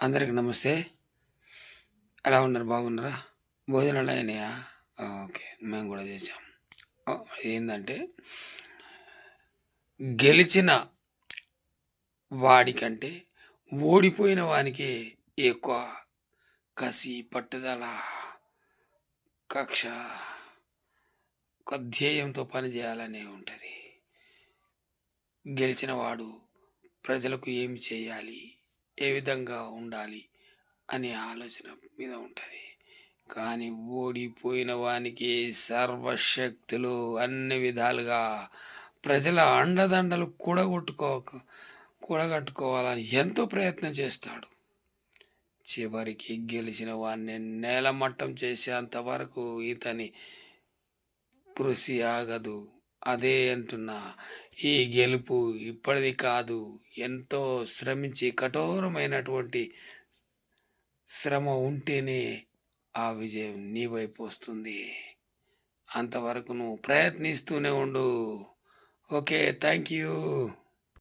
అందరికి నమస్తే. ఎలా ఉన్నారు? బాగున్నారా? భోజనాలు అయినాయా? ఓకే, మేము కూడా చేసాం. ఏంటంటే గెలిచిన వాడికంటే ఓడిపోయిన వానికి ఎక్కువ కసి, పట్టుదల, కక్ష, ఒక ధ్యేయంతో పనిచేయాలనే ఉంటుంది. గెలిచిన వాడు ప్రజలకు ఏమి చేయాలి, ఏ విధంగా ఉండాలి అనే ఆలోచన మీద ఉంటుంది. కానీ ఓడిపోయిన వానికి సర్వశక్తులు అన్ని విధాలుగా ప్రజల అండదండలు కూడగట్టుకోవాలని ఎంతో ప్రయత్నం చేస్తాడు. చివరికి గెలిచిన వాడిని నేలమట్టం చేసేంత వరకు ఇతని కృషి ఆగదు. అదే అంటున్నా, ఈ గెలుపు ఇప్పటిది కాదు. ఎంతో శ్రమించి కఠోరమైనటువంటి శ్రమ ఉంటేనే ఆ విజయం నీ వైపు వస్తుంది. అంతవరకు నువ్వు ప్రయత్నిస్తూనే ఉండు. Okay, thank you.